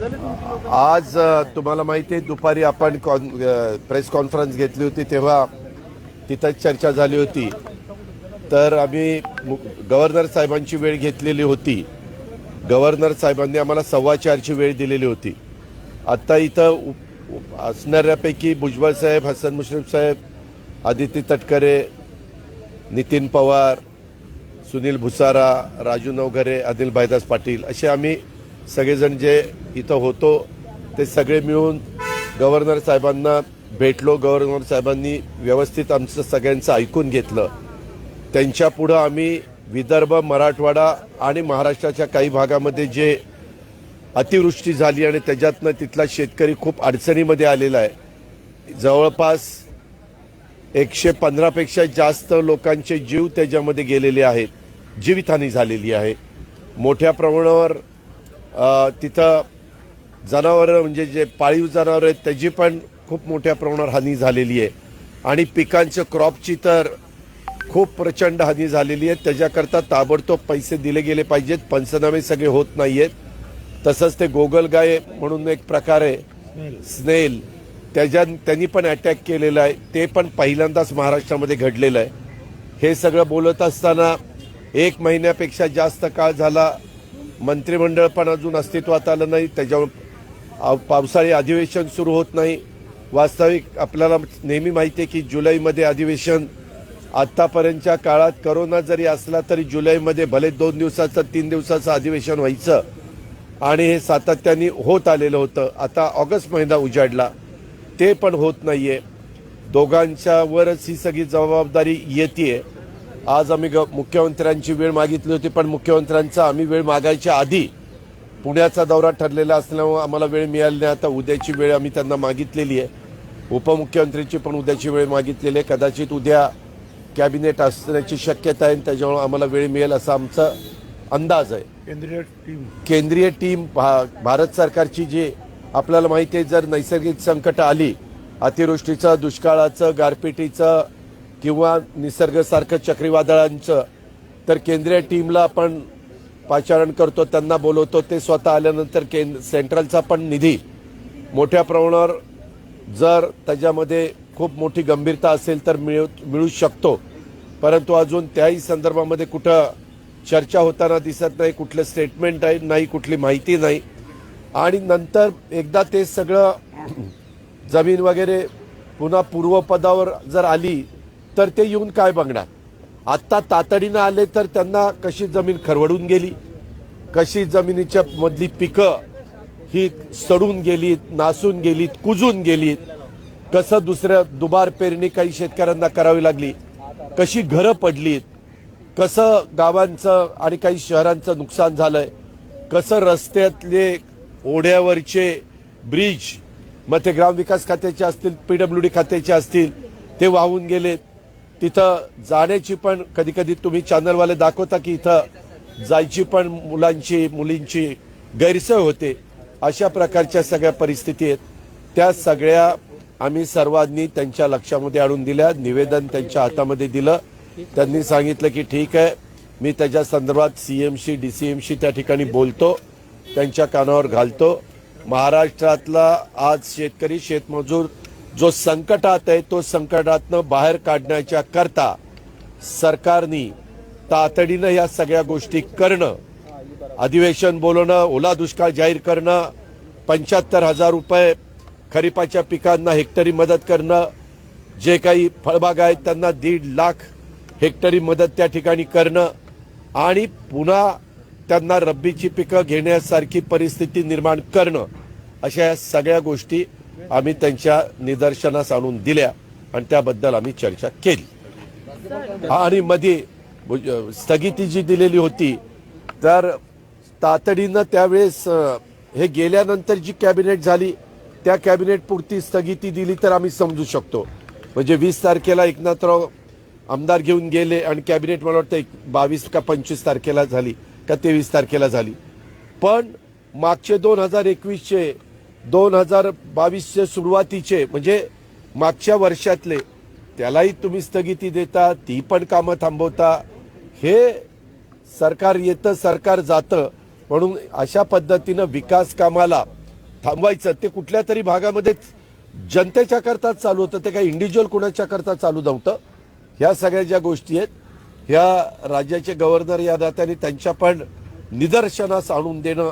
आज तुम्हाला माहिती आहे दुपारी आपण प्रेस कॉन्फरन्स घेतली होती तेव्हा तिथंच चर्चा झाली होती. तर आम्ही गव्हर्नर साहेबांची वेळ घेतलेली होती. गव्हर्नर साहेबांनी आम्हाला 4:15ची वेळ दिलेली होती. आत्ता इथं असणाऱ्यापैकी भुजबळ साहेब, हसन मुश्रीफ साहेब, आदिती तटकरे, नितीन पवार, सुनील भुसारा, राजू नवघरे, अनिल भाईदास पाटील असे आम्ही सगळेजण जे इथं होतो ते सगळे मिळून गव्हर्नर साहेबांना भेटलो. गव्हर्नर साहेबांनी व्यवस्थित आमचं सगळ्यांचं ऐकून घेतलं. त्यांच्या पुढं आम्ही विदर्भ, मराठवाडा आणि महाराष्ट्राच्या काही भागामध्ये जे अतिवृष्टी झाली आणि त्याच्यातनं तिथला शेतकरी खूप अडचणीमध्ये आलेला आहे. जवळपास 115 पेक्षा जास्त लोकांचे जीव त्याच्यामध्ये गेलेले आहेत. जीवितहानी झालेली आहे. मोठ्या प्रमाणावर तिथं जनावरं म्हणजे जे पाळीव जनावरं आहेत त्याची पण खूप मोठ्या प्रमाणावर हानी झालेली आहे. आणि पिकांच्या क्रॉपची तर खूप प्रचंड हानी झालेली आहे. त्याच्याकरता ताबडतोब पैसे दिले गेले पाहिजेत. पंचनामे सगळे होत नाही आहेत. तसंच ते गोगलगाय म्हणून एक प्रकार आहे, स्नेल, त्यांनी पण अटॅक केलेला आहे. ते पण पहिल्यांदाच महाराष्ट्रामध्ये घडलेलं आहे. हे सगळं बोलत असताना 1 महिन्यापेक्षा जास्त काळ झाला. मंत्रिमंडळ पण अजून अस्तित्वात आलं नाही. त्याच्यावर पावसाळी अधिवेशन सुरू होत नाही. वास्तविक आपल्याला नेहमी माहिती आहे की जुलैमध्ये अधिवेशन, आत्तापर्यंतच्या काळात करोना जरी असला तरी जुलैमध्ये भले 2 दिवसाचं 3 दिवसाचं अधिवेशन व्हायचं आणि हे सातत्याने होत आलेलं होतं. आता ऑगस्ट महिना उजाडला, ते पण होत नाहीये. दोघांच्यावरच ही सगळी जबाबदारी येते. आज आम्ही मुख्यमंत्र्यांची वेळ मागितली होती, पण मुख्यमंत्र्यांचा आम्ही वेळ मागायच्या आधी पुण्याचा दौरा ठरलेला असल्यामुळे आम्हाला वेळ मिळाली नाही. आता उद्याची वेळ आम्ही त्यांना मागितलेली आहे. उपमुख्यमंत्रीची पण उद्याची वेळ मागितलेली आहे. कदाचित उद्या कॅबिनेट असण्याची शक्यता आहे. त्याच्यामुळे आम्हाला वेळ मिळेल असा आमचा अंदाज आहे. केंद्रीय टीम भारत सरकारची जी आपल्याला माहिती आहे, जर नैसर्गिक संकट आली, अतिवृष्टीचं, दुष्काळाचं, गारपिटीचं किंवा निसर्गासारखं चक्रीवादळांचं, तर केंद्रीय टीमला आपण पाचारण करतो, त्यांना बोलवतो. ते स्वतः आल्यानंतर सेंट्रलचा पण निधी मोठ्या प्रमाणावर जर त्याच्यामध्ये खूप मोठी गंभीरता असेल तर मिळू शकतो. परंतु अजून त्याही संदर्भामध्ये कुठं चर्चा होताना दिसत नाही. कुठलं स्टेटमेंट आहे नाही, कुठली माहिती नाही. आणि नंतर एकदा ते सगळं जमीन वगैरे पुन्हा पूर्वपदावर जर आली तर ते येऊन काय बघणार. आत्ता तातडीनं आले तर त्यांना कशी जमीन खरवडून गेली, कशी जमिनीच्या मधली पिकं ही सडून गेलीत, नासून गेलीत, कुजून गेलीत, कसं दुबार पेरणी काही शेतकऱ्यांना करावी लागली, कशी घरं पडलीत, कसं गावांचं आणि काही शहरांचं नुकसान झालंय, कसं रस्त्यातले ओढ्यावरचे ब्रिज, मग ते ग्रामविकास खात्याचे असतील, PWD खात्याचे असतील, ते वाहून गेलेत. तिथं जाण्याची पण कधी कधी तुम्ही चॅनलवाले दाखवता की इथं जायची पण मुलींची गैरसोय होते. अशा प्रकारच्या सगळ्या परिस्थिती आहेत. त्या सगळ्या आम्ही सर्वांनी त्यांच्या लक्षामध्ये आणून दिल्या. निवेदन त्यांच्या हातामध्ये दिलं. त्यांनी सांगितलं की ठीक आहे, मी त्याच्या संदर्भात CMशी DCMशी त्या ठिकाणी बोलतो, त्यांच्या कानावर घालतो. महाराष्ट्रातला आज शेतकरी, शेतमजूर जो संकटात आहे, तो संकटातनं बाहेर काढण्याच्या करता सरकारने तातडीनं या सगळ्या गोष्टी करणं, अधिवेशन बोलवणं, ओला दुष्काळ जाहीर करणं, 75,000 रुपये खरीपाच्या पिकांना हेक्टरी मदत करणं, जे काही फळबाग आहेत त्यांना 1.5 लाख हेक्टरी मदत त्या ठिकाणी करणं आणि पुन्हा त्यांना रब्बीची पिकं घेण्यासारखी परिस्थिती निर्माण करणं, अशा या सगळ्या गोष्टी आम्ही त्यांच्या निदर्शनास आणून दिल्या आणि त्याबद्दल आम्ही चर्चा केली. आणि मध्ये स्थगिती जी दिलेली होती, तर तातडीनं त्यावेळेस हे गेल्यानंतर जी कॅबिनेट झाली त्या कॅबिनेट पुरती स्थगिती दिली तर आम्ही समजू शकतो. म्हणजे 20 तारखेला एकनाथराव आमदार घेऊन गेले आणि कॅबिनेट मला वाटतं 22 का 25 तारखेला झाली का 23 तारखेला झाली. पण मागचे 2021चे 2022चे सुरुवातीचे म्हणजे मागच्या वर्षातले त्यालाही तुम्ही स्थगिती देता, ती पण कामं थांबवता. हे सरकार येतं सरकार जातं, म्हणून अशा पद्धतीनं विकास कामाला थांबवायचं ते कुठल्या तरी भागामध्ये जनतेच्या करता चालू होतं, ते काही इंडिव्हिज्युअल कुणाच्या करता चालू नव्हतं. ह्या सगळ्या ज्या गोष्टी आहेत ह्या राज्याचे गव्हर्नर या नात्याने त्यांच्या पण निदर्शनास आणून देणं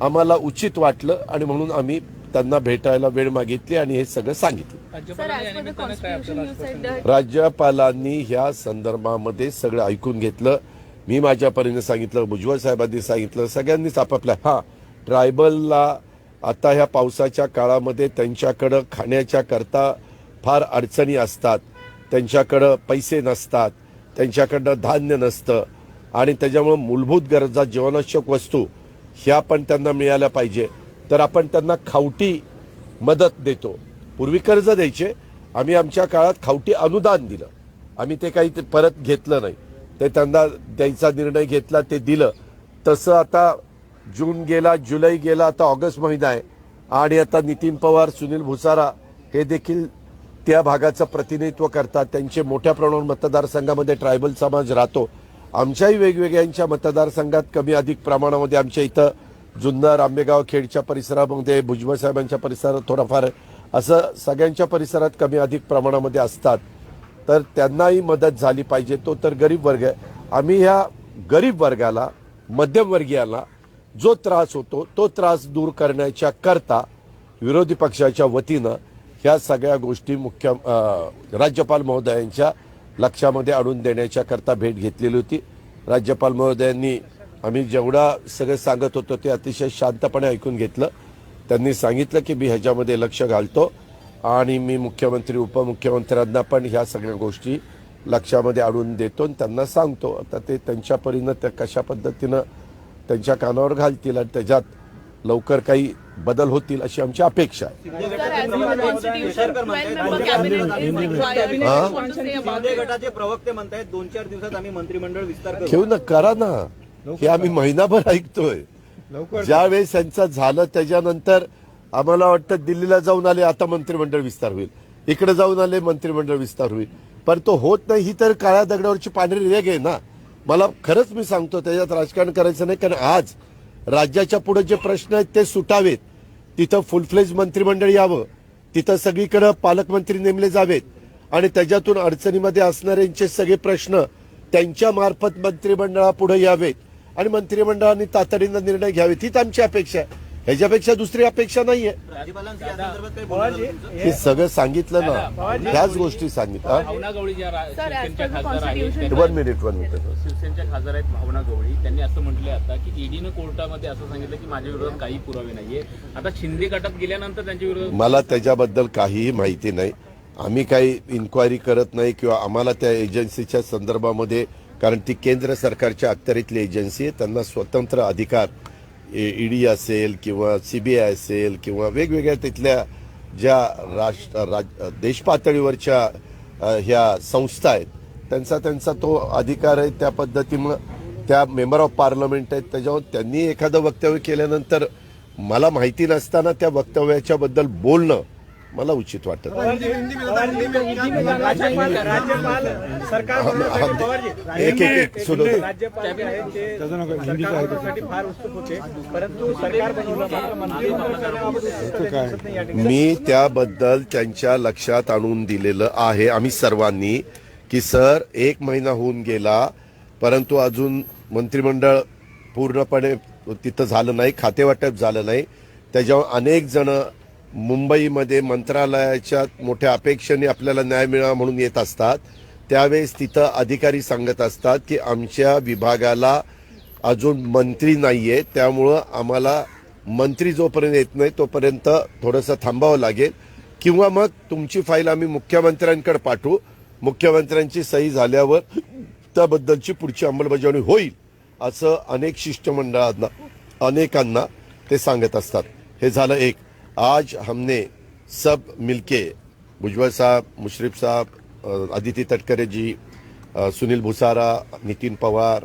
आम्हाला उचित वाटलं आणि म्हणून आम्ही त्यांना भेटायला वेळ मागितली आणि हे सगळं सांगितलं. राज्यपालांनी ह्या संदर्भामध्ये सगळं ऐकून घेतलं. मी माझ्या परीने सांगितलं, भुजबळ साहेबांनी सांगितलं, सगळ्यांनीच आपापल्या ट्रायबलला आता ह्या पावसाच्या काळामध्ये त्यांच्याकडं खाण्याच्या करता फार अडचणी असतात, त्यांच्याकडं पैसे नसतात, त्यांच्याकडं धान्य नसतं आणि त्याच्यामुळे मूलभूत गरजा जीवनावश्यक वस्तू ह्या पण त्यांना मिळाल्या पाहिजे. तर आपण त्यांना खावटी मदत देतो. पूर्वी कर्ज द्यायचे, आम्ही आमच्या काळात खावटी अनुदान दिलं. आम्ही ते काही परत घेतलं नाही, ते त्यांना द्यायचा निर्णय घेतला, ते दिलं. तसं आता जून गेला, जुलै गेला, आता ऑगस्ट महिना आहे आणि आता नितीन पवार, सुनील भुसारा हे देखील त्या भागाचं प्रतिनिधित्व करतात. त्यांचे मोठ्या प्रमाणावर मतदारसंघामध्ये ट्रायबल समाज राहतो. आमच्याही वेगवेगळ्यांच्या मतदारसंघात कमी अधिक प्रमाणामध्ये, आमच्या इथं जुन्नर, आंबेगाव, खेडच्या परिसरामध्ये, भुजबळ साहेबांच्या परिसरात थोडाफार, असं सगळ्यांच्या परिसरात कमी अधिक प्रमाणामध्ये असतात. तर त्यांनाही मदत झाली पाहिजे. तो तर गरीब वर्ग आहे. आम्ही ह्या गरीब वर्गाला, मध्यमवर्गीयाला जो त्रास होतो तो त्रास दूर करण्याच्या करता विरोधी पक्षाच्या वतीनं ह्या सगळ्या गोष्टी राज्यपाल महोदयांच्या लक्षामध्ये आणून देण्याच्या करता भेट घेतलेली होती. राज्यपाल महोदयांनी आम्ही जेवढा सगळं सांगत होतो ते अतिशय शांतपणे ऐकून घेतलं. त्यांनी सांगितलं की मी ह्याच्यामध्ये लक्ष घालतो आणि मी मुख्यमंत्री, उपमुख्यमंत्र्यांना पण ह्या सगळ्या गोष्टी लक्षामध्ये आणून देतो आणि त्यांना सांगतो. आता ते त्यांच्या परीनं त्या कशा पद्धतीनं त्यांच्या कानावर घालतील आणि त्याच्यात लवकर काही बदल होतील अशी आमची अपेक्षा आहे. गटाचे प्रवक्ते म्हणतायत 2-4 दिवसात आम्ही मंत्रिमंडळ विस्तार घेऊ ना, करा ना. हे आम्ही महिनाभर ऐकतोय. ज्यावेळेस त्यांचं झालं त्याच्यानंतर आम्हाला वाटतं दिल्लीला जाऊन आले, आता मंत्रिमंडळ विस्तार होईल, इकडे जाऊन आले मंत्रिमंडळ विस्तार होईल, पण तो होत नाही. ही तर काळ्या दगडावरची पांढरी रेघ आहे ना. मला खरंच मी सांगतो त्याच्यात राजकारण करायचं नाही, कारण आज राज्याच्या पुढे जे प्रश्न आहेत ते सुटावेत. तिथं फुल फ्लेज मंत्रिमंडळ यावं, तिथं सगळीकडे पालकमंत्री नेमले जावेत आणि त्याच्यातून अडचणीमध्ये असणाऱ्यांचे सगळे प्रश्न त्यांच्या मार्फत मंत्रिमंडळापुढे यावेत आणि मंत्रिमंडळाने तातडीनं निर्णय घ्यावेत. हीच आमची अपेक्षा आहे. ह्याच्यापेक्षा दुसरी अपेक्षा नाहीये. हे सगळं सांगितलं ना, ह्याच गोष्टी सांगितल्या. वन मिनिट शिवसेनेच्या खासदार आहेत भावना गवळी, त्यांनी असं म्हटलंय आता की ईडीनं कोर्टामध्ये असं सांगितलं की माझ्या विरोधात काही पुरावे नाहीये. आता शिंदे गटात गेल्यानंतर त्यांच्या विरोधात, मला त्याच्याबद्दल काहीही माहिती नाही. आम्ही काही इन्क्वायरी करत नाही किंवा आम्हाला त्या एजन्सीच्या संदर्भामध्ये, कारण ती केंद्र सरकारच्या अखत्यारीतली एजन्सी आहे, त्यांना स्वतंत्र अधिकार, ईडी असेल किंवा सीबीआय असेल किंवा वेगवेगळ्या तिथल्या ज्या देश पातळीवरच्या ह्या संस्था आहेत त्यांचा तो अधिकार आहे. त्या पद्धतीनं त्या मेंबर ऑफ पार्लमेंट आहेत, त्याच्यावर त्यांनी एखादं वक्तव्य केल्यानंतर मला माहिती नसताना त्या वक्तव्याच्या बद्दल बोलणं मला उचित वाटत. मी त्याबद्दल त्यांच्या लक्षात आणून दिलेलं आहे आम्ही सर्वांनी की सर 1 महिना होऊन गेला परंतु अजून मंत्रिमंडळ पूर्णपणे तिथं झालं नाही, खातेवाटप झालं नाही. त्याच्यावर अनेक जण मुंबईमध्ये मंत्रालयाच्या मोठ्या अपेक्षेने आपल्याला न्याय मिळावा म्हणून येत असतात. त्यावेळेस तिथं अधिकारी सांगत असतात की आमच्या विभागाला अजून मंत्री नाहीये, त्यामुळं आम्हाला मंत्री जोपर्यंत येत नाही तोपर्यंत थोडंसं थांबावं लागेल किंवा मग तुमची फाईल आम्ही मुख्यमंत्र्यांकडे पाठवू, मुख्यमंत्र्यांची सही झाल्यावर त्याबद्दलची पुढची अंमलबजावणी होईल, असं अनेक शिष्टमंडळांना अनेकांना ते सांगत असतात. हे झालं एक. आज हमने सब मिलके, भुजबल साहब, मुशर्रफ साहब, अदिति तटकरे जी, सुनील भुसारा, नितिन पवार,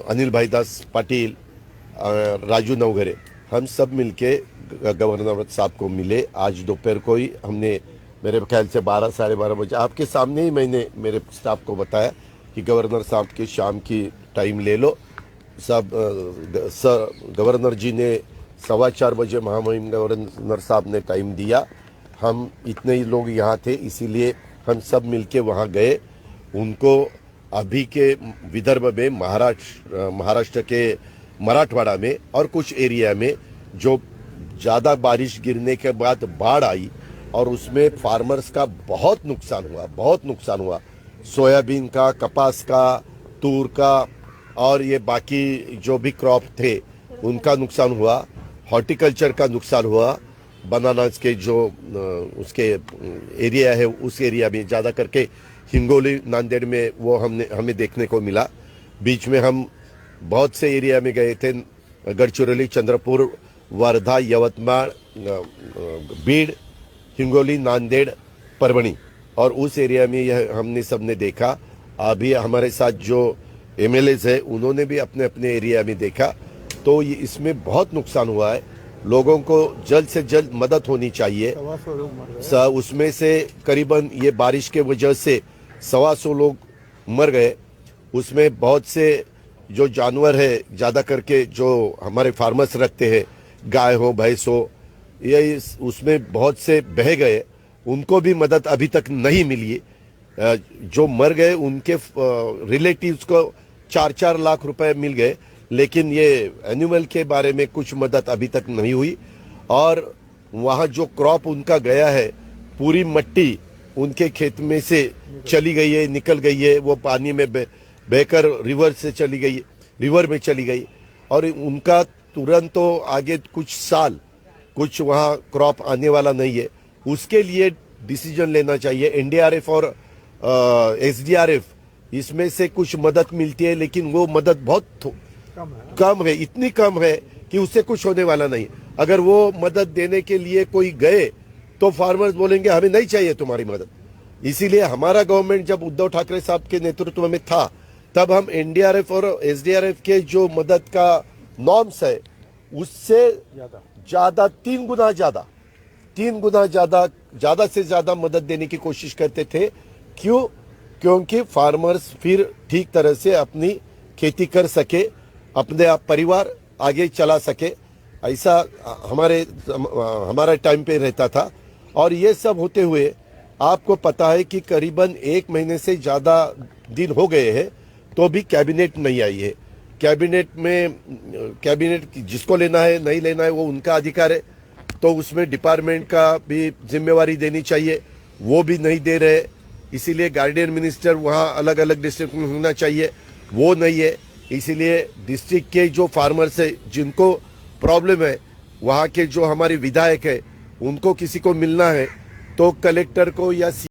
अनिल भाईदास पाटिल, राजू नवघरे, हम सब मिलके गवर्नर साहब को मिले. आज दोपहर को ही हमने, मेरे ख्याल से 12-12:30 बजे आपके सामने ही मैंने मेरे स्टाफ को बताया कि गवर्नर साहब की शाम की टाइम ले लो. सब गवर्नर जी ने 4:15 बजे महामहिम गवर्नर साहब ने टाइम दिया। हम इतने ही लोग यहाँ थे, इसीलिए हम सब मिलके वहाँ गए। उनको अभी के विदर्भ में, महाराष्ट्र के मराठवाड़ा में और कुछ एरिया में जो ज़्यादा बारिश गिरने के बाद बाढ़ आई और उसमें फार्मर्स का बहुत नुकसान हुआ। सोयाबीन का, कपास का, तूर का और ये बाकी जो भी क्रॉप थे उनका नुकसान हुआ। हॉर्टिकल्चर का नुकसान हुआ। बनानास के जो उसके एरिया है, उस एरिया में ज़्यादा करके हिंगोली, नांदेड़ में वो हमें देखने को मिला। बीच में हम बहुत से एरिया में गए थे, गढ़चिरोली, चंद्रपुर, वर्धा, यवतमाळ, बीड, हिंगोली, नांदेड़, परभणी, और उस एरिया में यह हमने सबने देखा। अभी हमारे साथ जो एमएलएज है उन्होंने भी अपने अपने एरिया में देखा। तो ये इसमें बहुत नुकसान हुआ है। लोगों को जल्द से जल्द मदद होनी चाहिए। उसमें से करीबन ये बारिश के वजह से 125 लोग मर गए। उसमें बहुत से जो जानवर है, ज़्यादा करके जो हमारे फार्मर्स रखते हैं, गाय हो, भैंस हो, ये उसमें बहुत से बह गए। उनको भी मदद अभी तक नहीं मिली। जो मर गए उनके रिलेटिव्स को 4-4 लाख रुपए मिल गए, लेकिन ये एनिमल के बारे में कुछ मदद अभी तक नहीं हुई। और वहाँ जो क्रॉप उनका गया है, पूरी मिट्टी उनके खेत में से चली गई है, निकल गई है। वो पानी में बहकर रिवर में चली गई और उनका तुरंत तो आगे कुछ वहाँ क्रॉप आने वाला नहीं है। उसके लिए डिसीजन लेना चाहिए। एनडीआरएफ और एसडीआरएफ, इसमें से कुछ मदद मिलती है, लेकिन वो मदद बहुत कम है, इतनी कम है कि उससे कुछ होने वाला नहीं। अगर वो मदद देने के लिए कोई गए तो फार्मर्स बोलेंगे हमें नहीं चाहिए तुम्हारी मदद। इसीलिए हमारा गवर्नमेंट जब उद्धव ठाकरे साहब के नेतृत्व में था, तब हम एनडीआरएफ और एसडीआरएफ के जो मदद का नॉर्म्स है उससे ज्यादा 3 गुना ज्यादा से ज्यादा मदद देने की कोशिश करते थे। क्योंकि फार्मर्स फिर ठीक तरह से अपनी खेती कर सके, अपने आप परिवार आगे चला सके। ऐसा हमारा टाइम पे रहता था। और ये सब होते हुए आपको पता है कि करीबन 1 महीने से ज्यादा दिन हो गए हैं, तो भी कैबिनेट नहीं आई है। कैबिनेट जिसको लेना है नहीं लेना है वो उनका अधिकार है, तो उसमें डिपार्टमेंट का भी जिम्मेवारी देनी चाहिए, वो भी नहीं दे रहे। इसीलिए गार्डियन मिनिस्टर वहाँ अलग अलग डिस्ट्रिक्ट में होना चाहिए, वो नहीं है। इसीलिए डिस्ट्रिक्ट के जो फार्मर्स है, जिनको प्रॉब्लम है, वहाँ के जो हमारे विधायक है, उनको किसी को मिलना है तो कलेक्टर को या